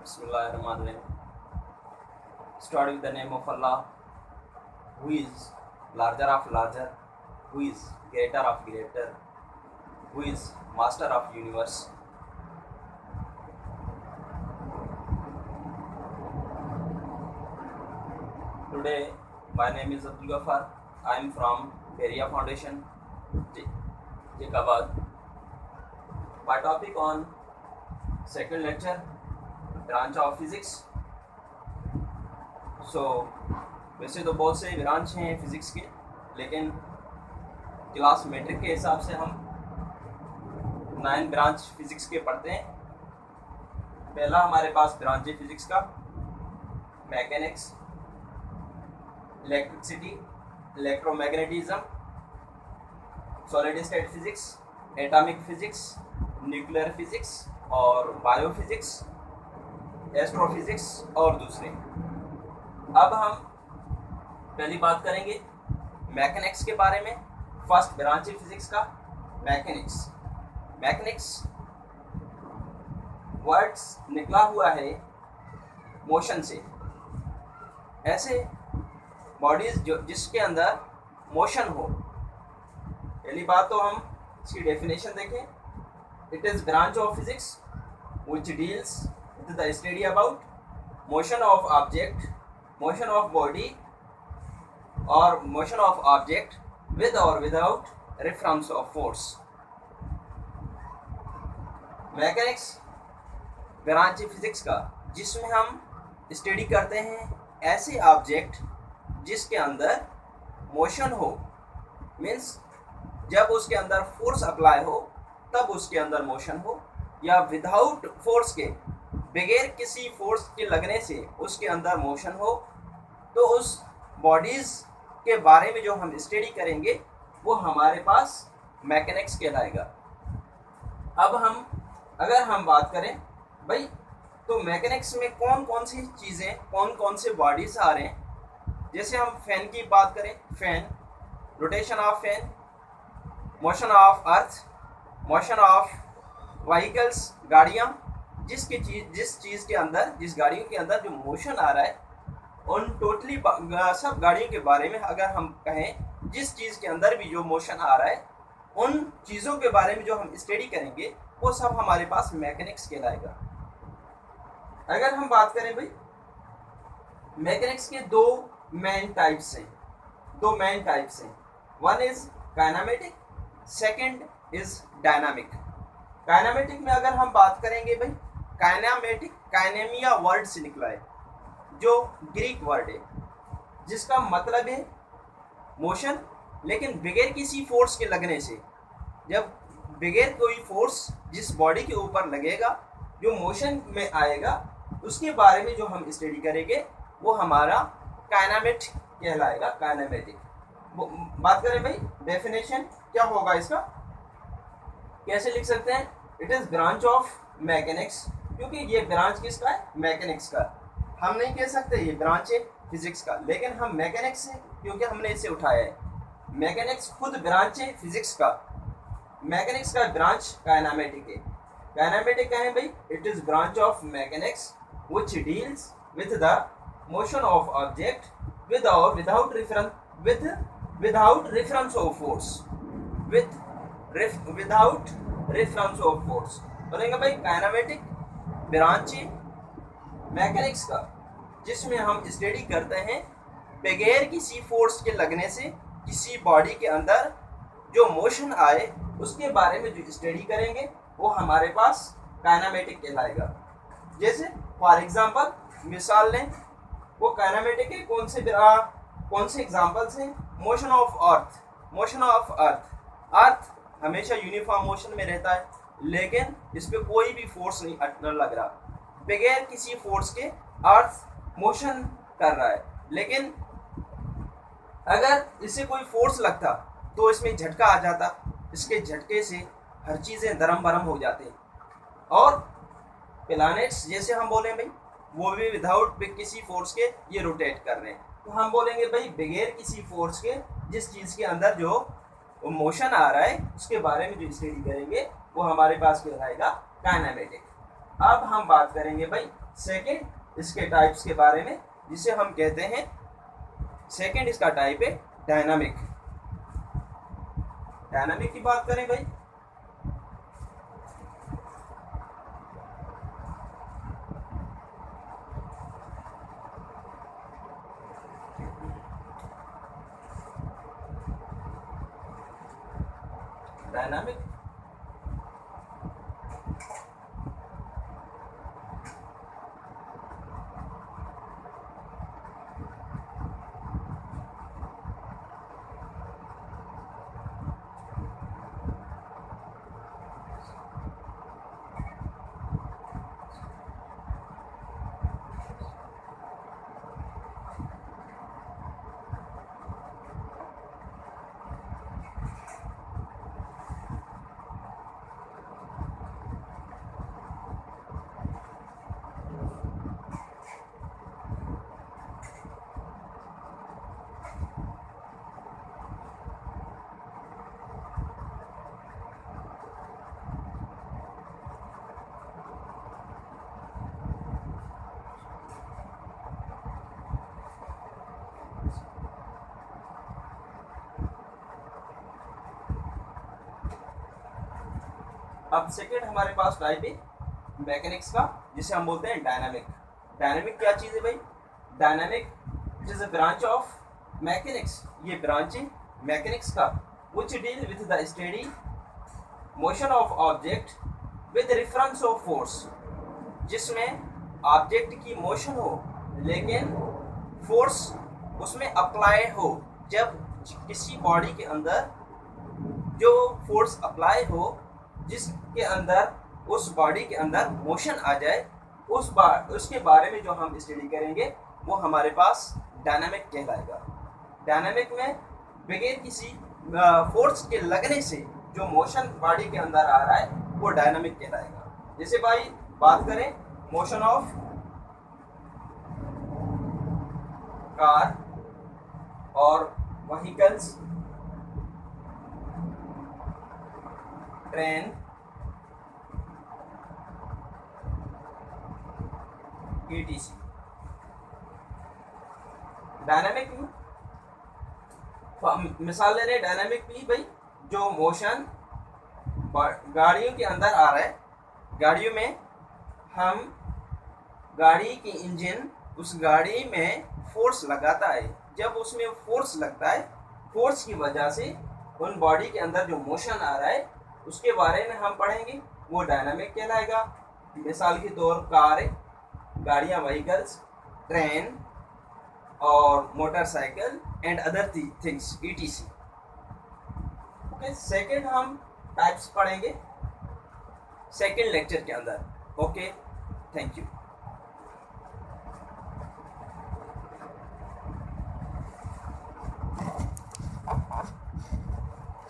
Bismillahirrahmanirrahim. Start with the name of Allah, who is larger of larger, who is greater of greater, who is master of universe. Today, my name is Abdul Ghaffar. I am from Peria Foundation, Jekabad. My topic on second lecture, branch of physics. वैसे तो बहुत से branch हैं physics के, लेकिन class matric के हिसाब से हम 9 ब्रांच फिज़िक्स के पढ़ते हैं। पहला हमारे पास ब्रांच है फिज़िक्स का mechanics, electricity, electromagnetism, solid state physics, atomic physics, nuclear physics और बायोफिज़िक्स, एस्ट्रोफिज़िक्स और दूसरे। अब हम पहली बात करेंगे मैकेनिक्स के बारे में। फर्स्ट ब्रांच है फिज़िक्स का मैकेनिक्स। मैकेनिक्स वर्ड्स निकला हुआ है मोशन से। ऐसे बॉडीज जो जिसके अंदर मोशन हो। पहली बात तो हम इसकी डेफिनेशन देखें। It is branch of physics which deals with the study about motion of object, motion of body or motion of object with or without reference of force. Mechanics branch physics का जिसमें हम study करते हैं ऐसे object जिसके अंदर motion हो, means जब उसके अंदर फोर्स अप्लाई हो तब उसके अंदर मोशन हो, या विदाउट फोर्स के, बगैर किसी फोर्स के लगने से उसके अंदर मोशन हो। तो उस बॉडीज़ के बारे में जो हम स्टडी करेंगे वो हमारे पास मैकेनिक्स कहलाएगा। अब अगर हम बात करें भाई, तो मैकेनिक्स में कौन कौन सी चीज़ें, कौन कौन से बॉडीज़ आ रहे हैं। जैसे हम फैन की बात करें, fan, rotation of fan, motion of earth, motion of vehicles, गाड़ियाँ, जिस चीज़ के अंदर, जिस गाड़ियों के अंदर जो मोशन आ रहा है, उन टोटली सब गाड़ियों के बारे में अगर हम कहें, जिस चीज़ के अंदर भी जो मोशन आ रहा है, उन चीज़ों के बारे में जो हम स्टडी करेंगे वो सब हमारे पास मैकेनिक्स कहलाएगा। अगर हम बात करें भाई, मैकेनिक्स के दो मेन टाइप्स हैं। One is kinematic, second is dynamic. Kinematic में अगर हम बात करेंगे भाई, काइनेमेटिक काइनेमिया वर्ड से निकला है, जो ग्रीक वर्ड है, जिसका मतलब है मोशन, लेकिन बगैर किसी फोर्स के लगने से। जब बगैर कोई फोर्स जिस बॉडी के ऊपर लगेगा, जो मोशन में आएगा, उसके बारे में जो हम स्टडी करेंगे वो हमारा काइनेमेटिक कहलाएगा। काइनेमेटिक बात करें भाई, डेफिनेशन क्या होगा इसका, कैसे लिख सकते हैं। It is branch of mechanics, क्योंकि ये ब्रांच किसका है, मैकेनिक्स का। हम नहीं कह सकते ये ब्रांच है फिजिक्स का, लेकिन हम मैकेनिक्स से, क्योंकि हमने इसे उठाया है। मैकेनिक्स खुद ब्रांच है फिजिक्स का। मैकेनिक्स का ब्रांच काइनेमेटिक है। काइनेमेटिक क्या है भाई, it is branch of mechanics which deals with the motion of object with और without reference of force, without reference of force. बोलेंगे भाई काइनेमेटिक ब्रांच है मैकेनिक्स का, जिसमें हम स्टडी करते हैं बगैर किसी फोर्स के लगने से किसी बॉडी के अंदर जो मोशन आए, उसके बारे में जो स्टडी करेंगे वो हमारे पास काइनेमेटिक कहलाएगा। जैसे फॉर एग्जांपल मिसाल लें, वो काइनेमेटिक है कौन से एग्जांपल्स हैं। मोशन ऑफ अर्थ हमेशा यूनिफॉर्म मोशन में रहता है, लेकिन इस पर कोई भी फोर्स नहीं लग रहा। बगैर किसी फोर्स के अर्थ मोशन कर रहा है, लेकिन अगर इसे कोई फोर्स लगता तो इसमें झटका आ जाता। इसके झटके से हर चीज़ें दरम बरम हो जाती हैं। और प्लैनेट्स जैसे हम बोलें भाई, वो भी विदाउट किसी फोर्स के ये रोटेट कर रहे हैं। तो हम बोलेंगे भाई बगैर किसी फोर्स के जिस चीज़ के अंदर जो मोशन आ रहा है उसके बारे में जो स्टडी करेंगे वो हमारे पास कहलाएगा काइनेमेटिक। अब हम बात करेंगे भाई सेकेंड इसके टाइप्स के बारे में, जिसे हम कहते हैं, सेकेंड इसका टाइप है डायनामिक। डायनामिक की बात करें भाई, डायनामिक अब सेकेंड हमारे पास टाइप है मैकेनिक्स का, जिसे हम बोलते हैं डायनामिक। डायनामिक क्या चीज़ है भाई? Dynamic it is a branch of mechanics, ये ब्रांच है मैकेनिक्स का, which deal with the steady motion of object with reference of force, जिसमें ऑब्जेक्ट की मोशन हो लेकिन फोर्स उसमें अप्लाई हो। जब किसी बॉडी के अंदर जो फोर्स अप्लाई हो, जिसके अंदर उस बॉडी के अंदर मोशन आ जाए, उसके बारे में जो हम स्टडी करेंगे वो हमारे पास डायनामिक कहलाएगा। डायनामिक में बगैर किसी फोर्स के लगने से जो मोशन बॉडी के अंदर आ रहा है वो डायनामिक कहलाएगा। जैसे भाई बात करें मोशन ऑफ कार और व्हीकल्स, ट्रेन, ETC। डायनामिक में मिसाल ले रहे डायनामिक की भाई, जो मोशन गाड़ियों के अंदर आ रहा है, गाड़ियों में हम गाड़ी की इंजन उस गाड़ी में फोर्स लगाता है, जब उसमें फोर्स लगता है, फोर्स की वजह से उन बॉडी के अंदर जो मोशन आ रहा है उसके बारे में हम पढ़ेंगे, वो डायनामिक कहलाएगा। मिसाल के तौर कार, गाड़ियाँ, व्हीकल्स, ट्रेन और motorcycle and other things ETC। Okay, second हम टाइप्स पढ़ेंगे सेकेंड लेक्चर के अंदर। Okay, thank you.